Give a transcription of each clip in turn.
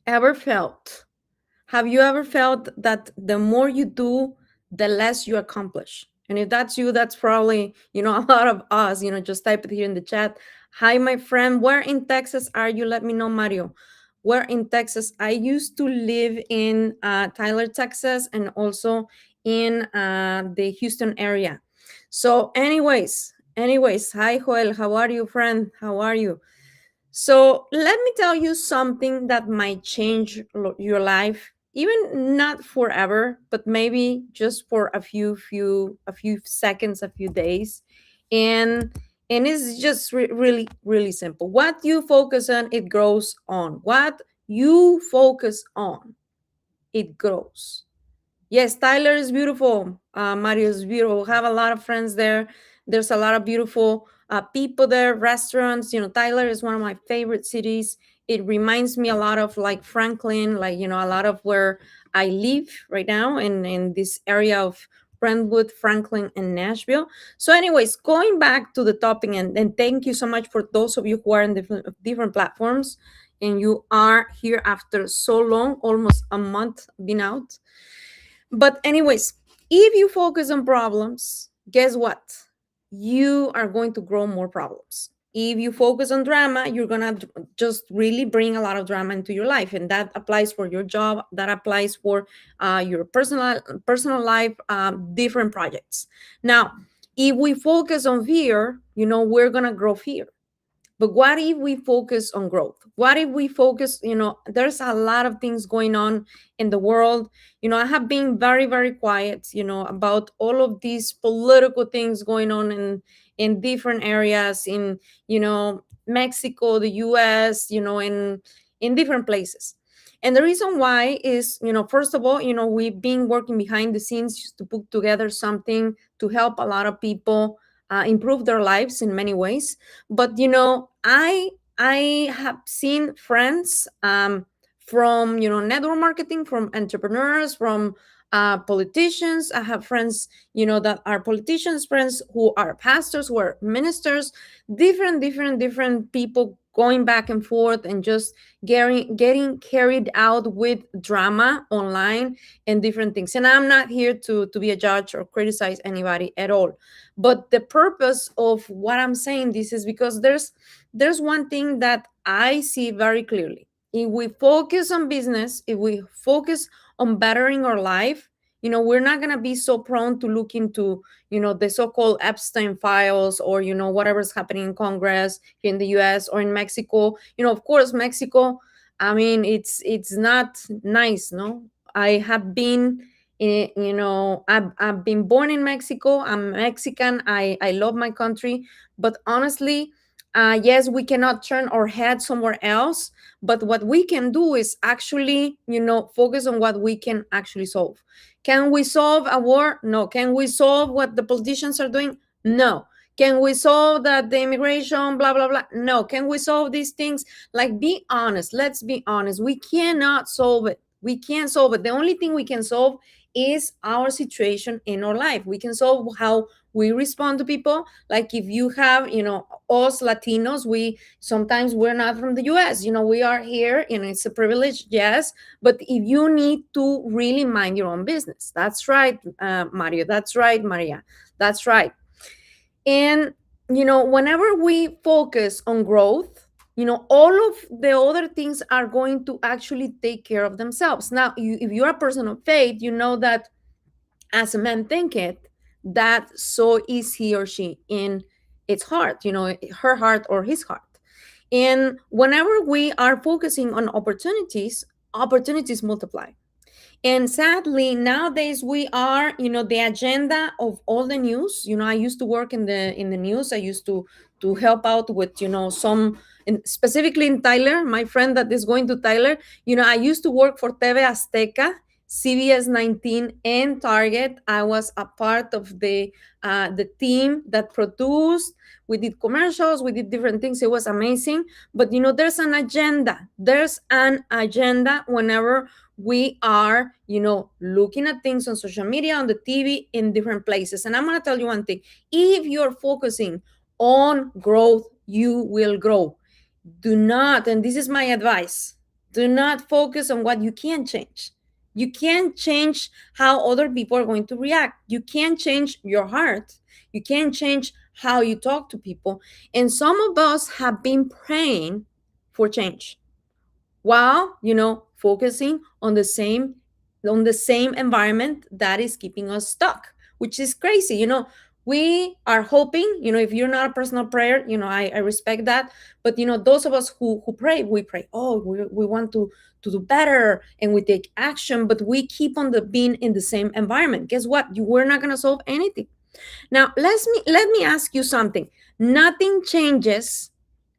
ever felt? Have you ever felt that the more you do, the less you accomplish? And if that's you, that's probably, a lot of us, just type it here in the chat. Hi, my friend. Where in Texas are you? Let me know, Mario. Where in Texas? I used to live in Tyler, Texas, and also in the Houston area. So, anyways, hi, Joel. How are you, friend? How are you? So let me tell you something that might change your life, even not forever, but maybe just for a few seconds, a few days, and it's just really really simple. What you focus on, it grows on. What you focus on, it grows. Yes, Tyler is beautiful. Mario is beautiful. Have a lot of friends there. There's a lot of beautiful people there, restaurants. Tyler is one of my favorite cities. It reminds me a lot of like Franklin, like, a lot of where I live right now in this area of Brentwood, Franklin, and Nashville. So, anyways, going back to the topic, and thank you so much for those of you who are in different platforms and you are here after so long, almost a month been out. But, anyways, if you focus on problems, guess what? You are going to grow more problems. If you focus on drama, you're going to just really bring a lot of drama into your life. And that applies for your job, that applies for your personal life, different projects. Now, if we focus on fear, we're going to grow fear. But what if we focus on growth? What if we focus, there's a lot of things going on in the world. I have been very, very quiet, about all of these political things going on in different areas in, Mexico, the US, in different places. And the reason why is, first of all, we've been working behind the scenes to put together something to help a lot of people improve their lives in many ways. But I have seen friends from network marketing, from entrepreneurs, from politicians. I have friends that are politicians, friends who are pastors, who are ministers, different people going back and forth and just getting carried out with drama online and different things. And I'm not here to be a judge or criticize anybody at all. But the purpose of what I'm saying this is because there's one thing that I see very clearly. If we focus on business, if we focus on bettering our life, we're not going to be so prone to look into, the so-called Epstein files or, whatever's happening in Congress here in the US or in Mexico. Of course, Mexico, I mean, it's not nice, no? I have been I've been born in Mexico. I'm Mexican. I love my country. But honestly, yes, we cannot turn our head somewhere else. But what we can do is actually, focus on what we can actually solve. Can we solve a war? No. Can we solve what the politicians are doing? No. Can we solve that the immigration, blah, blah, blah? No. Can we solve these things? Like, be honest. Let's be honest. We cannot solve it. We can't solve it. The only thing we can solve is our situation in our life. We can solve how we respond to people. Like if you have, us Latinos, we're not from the US, we are here, it's a privilege, yes. But if you need to really mind your own business, that's right, Mario, that's right, Maria, that's right. And, whenever we focus on growth, all of the other things are going to actually take care of themselves. Now, if you're a person of faith, you know that as a man thinketh, that so is he or she in its heart, her heart or his heart. And whenever we are focusing on opportunities, opportunities multiply. And sadly, nowadays we are, the agenda of all the news. I used to work in the news. I used to help out with, some, specifically in Tyler, my friend that is going to Tyler. I used to work for TV Azteca, CBS 19, and Target. I was a part of the team that produced. We did commercials. We did different things. It was amazing. But there's an agenda. There's an agenda whenever we are, looking at things on social media, on the TV, in different places. And I'm going to tell you one thing. If you're focusing on growth, you will grow. Do not, and this is my advice, Do not focus on what you can't change. You can't change how other people are going to react. You can't change your heart. You can't change how you talk to people. And some of us have been praying for change while, focusing on the same environment that is keeping us stuck, which is crazy. We are hoping, if you're not a personal prayer, I respect that. But those of us who pray, we pray, oh, we want to do better, and we take action, but we keep on being in the same environment. Guess what? We're not going to solve anything. Now, let me ask you something. Nothing changes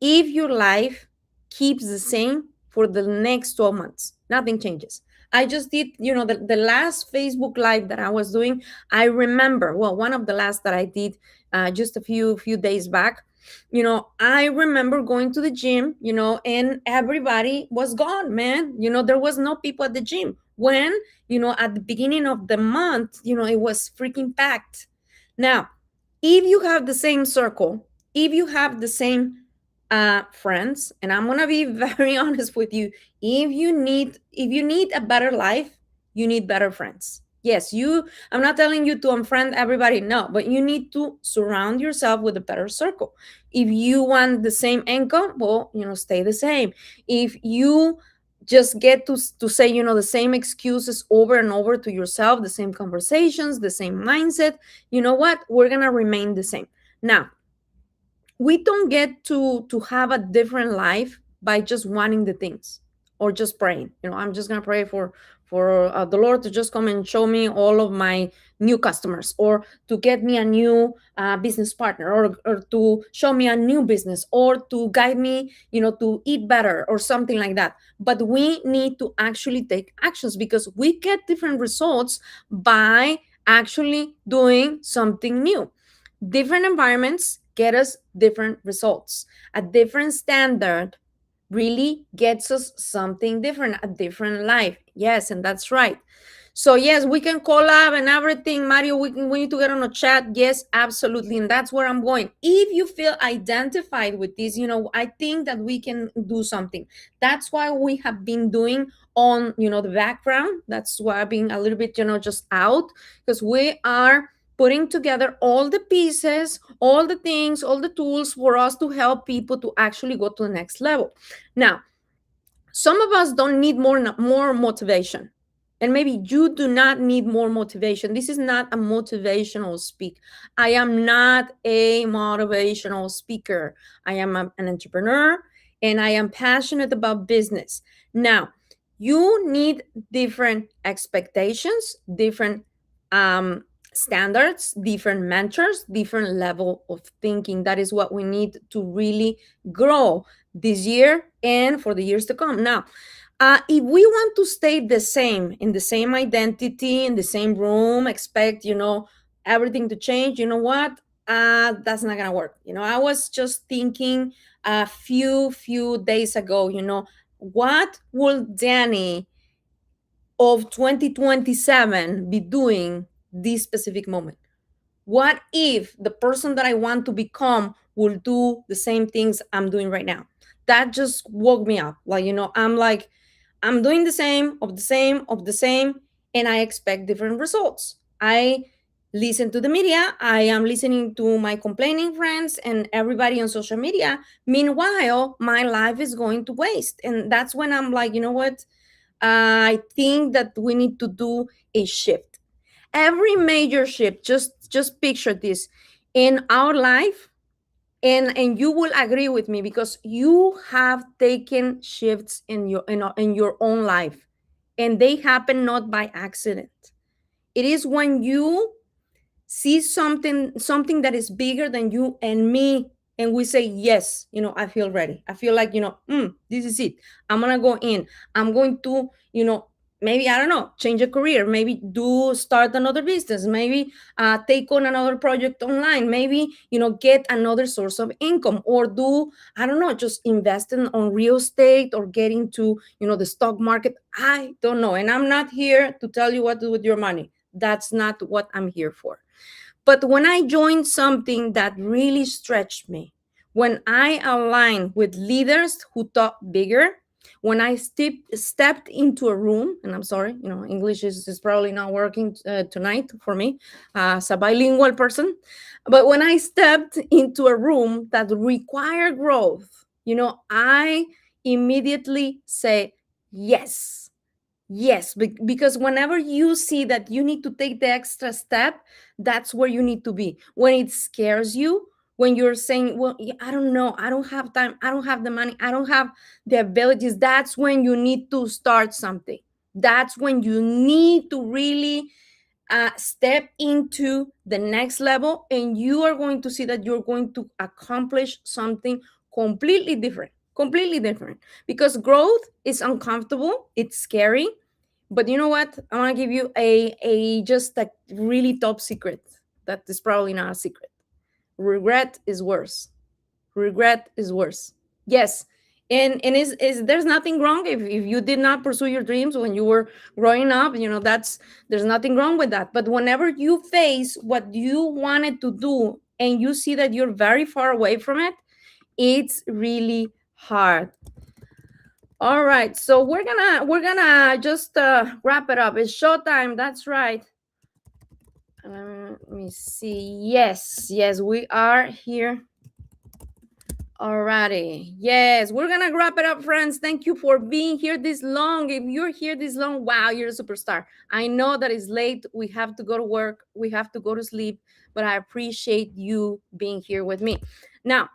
if your life keeps the same for the next 12 months. Nothing changes. I just did, the last Facebook Live that I was doing. I remember, well, one of the last that I did just a few days back. I remember going to the gym, and everybody was gone, man. There was no people at the gym. When, at the beginning of the month, it was freaking packed. Now, if you have the same circle, if you have the same friends, and I'm gonna be very honest with you, if you need a better life, you need better friends. Yes, I'm not telling you to unfriend everybody, no, but you need to surround yourself with a better circle. If you want the same income, well, stay the same. If you just get to say, the same excuses over and over to yourself, the same conversations, the same mindset, you know what? We're gonna remain the same. Now, we don't get to have a different life by just wanting the things or just praying. I'm just gonna pray for the Lord to just come and show me all of my new customers, or to get me a new business partner, or to show me a new business, or to guide me, to eat better or something like that. But we need to actually take actions, because we get different results by actually doing something new. Different environments get us different results. A different standard really gets us something different, a different life. Yes, and that's right. So yes, we can collab and everything. Mario, we need to get on a chat. Yes, absolutely. And that's where I'm going. If you feel identified with this, I think that we can do something. That's why we have been doing on, the background. That's why I've been a little bit, just out, because we are putting together all the pieces, all the things, all the tools for us to help people to actually go to the next level. Now, some of us don't need more motivation. And maybe you do not need more motivation. This is not a motivational speak. I am not a motivational speaker. I am an entrepreneur, and I am passionate about business. Now, you need different expectations, different standards, different mentors, different level of thinking. That is what we need to really grow this year and for the years to come. Now, if we want to stay the same, in the same identity, in the same room, expect, everything to change, you know what? That's not gonna work. I was just thinking a few days ago, what will Danny of 2027 be doing this specific moment? What if the person that I want to become will do the same things I'm doing right now? That just woke me up. I'm doing the same of the same of the same, and I expect different results. I listen to the media. I am listening to my complaining friends and everybody on social media. Meanwhile, my life is going to waste. And that's when I'm like, you know what? I think that we need to do a shift. Every major shift, just picture this in our life, and you will agree with me, because you have taken shifts in your own life, and they happen not by accident. It is when you see something that is bigger than you and me, and we say, yes, I feel ready. I feel like, this is it. I'm gonna go in. I'm going to, maybe, I don't know, change a career, maybe start another business, maybe take on another project online, maybe, get another source of income, or I don't know, just invest on real estate, or get into, the stock market. I don't know. And I'm not here to tell you what to do with your money. That's not what I'm here for. But when I joined something that really stretched me, when I aligned with leaders who thought bigger, When I stepped into a room, and I'm sorry, English is probably not working tonight for me as a bilingual person, but when I stepped into a room that required growth, I immediately say yes. Yes, because whenever you see that you need to take the extra step, that's where you need to be. When it scares you, when you're saying, well, I don't know, I don't have time, I don't have the money, I don't have the abilities, that's when you need to start something. That's when you need to really step into the next level, and you are going to see that you're going to accomplish something completely different, because growth is uncomfortable, it's scary. But you know what, I want to give you a just a really top secret that is probably not a secret. Regret is worse. Regret is worse. Yes. And is there's nothing wrong if you did not pursue your dreams when you were growing up, that's there's nothing wrong with that. But whenever you face what you wanted to do and you see that you're very far away from it, it's really hard. All right, so we're gonna just wrap it up. It's showtime. That's right. Let me see. Yes, we are here. Alrighty. Yes, we're gonna wrap it up, friends. Thank you for being here this long. If you're here this long, wow, you're a superstar. I know that it's late. We have to go to work. We have to go to sleep. But I appreciate you being here with me. Now,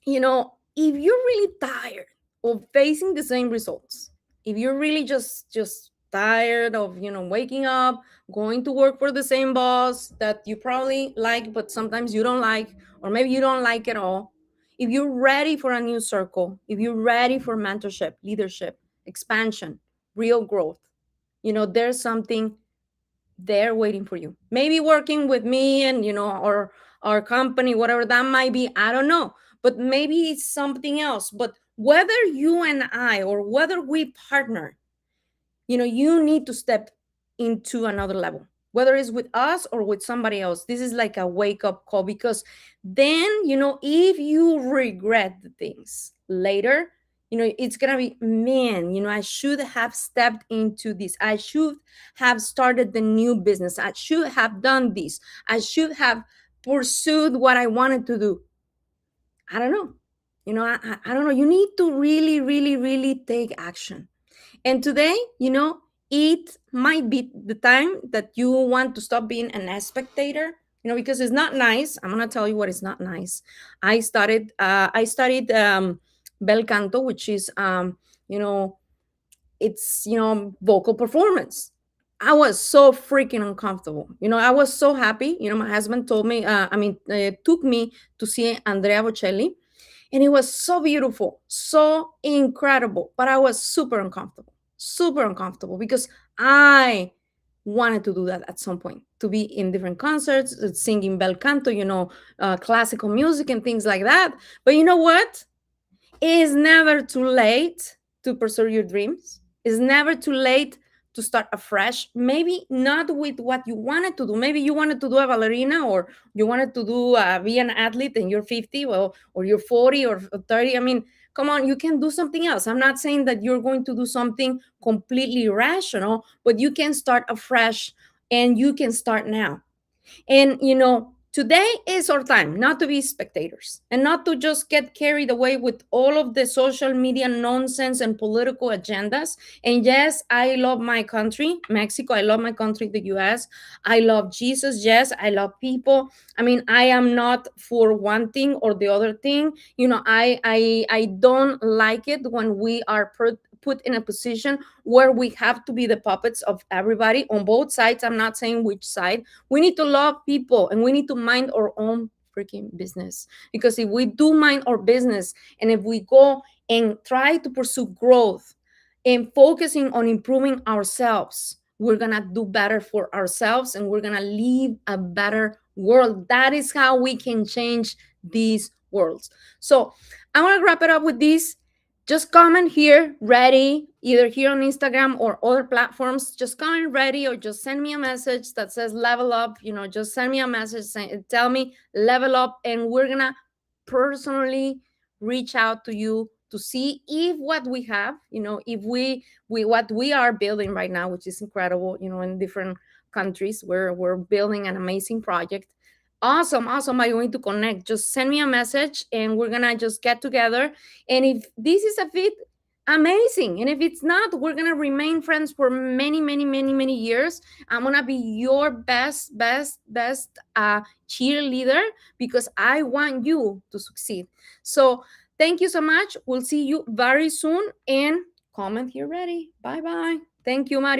if you're really tired of facing the same results, if you're really just tired of waking up, going to work for the same boss that you probably like but sometimes you don't like, or maybe you don't like at all, if you're ready for a new circle, if you're ready for mentorship, leadership, expansion, real growth, there's something there waiting for you. Maybe working with me and or our company, whatever that might be, I don't know. But maybe it's something else. But whether you and I, or whether we partner, you need to step into another level, whether it's with us or with somebody else. This is like a wake up call, because then, if you regret the things later, it's gonna be, man, I should have stepped into this, I should have started the new business, I should have done this, I should have pursued what I wanted to do. I don't know. I don't know. You need to really, really, really take action. And today, it might be the time that you want to stop being an spectator, because it's not nice. I'm gonna tell you what is not nice. I studied bel canto, which is you know, it's vocal performance. I was so freaking uncomfortable. I was so happy. My husband told me, took me to see Andrea Bocelli, and it was so beautiful, so incredible. But I was super uncomfortable, because I wanted to do that at some point, to be in different concerts, singing bel canto, classical music and things like that. But you know what? It is never too late to pursue your dreams. It's never too late to start afresh. Maybe not with what you wanted to do. Maybe you wanted to do a ballerina, or you wanted to do be an athlete, and you're 50, well, or you're 40 or 30. I mean, come on, you can do something else. I'm not saying that you're going to do something completely irrational, but you can start afresh, and you can start now. And today is our time not to be spectators, and not to just get carried away with all of the social media nonsense and political agendas. And yes, I love my country, Mexico. I love my country, the US. I love Jesus. Yes, I love people. I mean, I am not for one thing or the other thing. I don't like it when we are put in a position where we have to be the puppets of everybody on both sides. I'm not saying which side. We need to love people, and we need to mind our own freaking business. Because if we do mind our business, and if we go and try to pursue growth and focusing on improving ourselves, we're gonna do better for ourselves, and we're gonna leave a better world. That is how we can change these worlds. So I want to wrap it up with this. Just comment here ready, either here on Instagram or other platforms. Just comment ready, or just send me a message that says level up. Just send me a message saying, tell me level up, and we're gonna personally reach out to you to see if what we have, if we what we are building right now, which is incredible, in different countries where we're building an amazing project. Awesome, awesome. I'm going to connect. Just send me a message and we're gonna just get together. And if this is a fit, amazing. And if it's not, we're gonna remain friends for many, many, many, many years. I'm gonna be your best, best, best cheerleader, because I want you to succeed. So thank you so much. We'll see you very soon. And comment here ready. Bye bye. Thank you, Mario.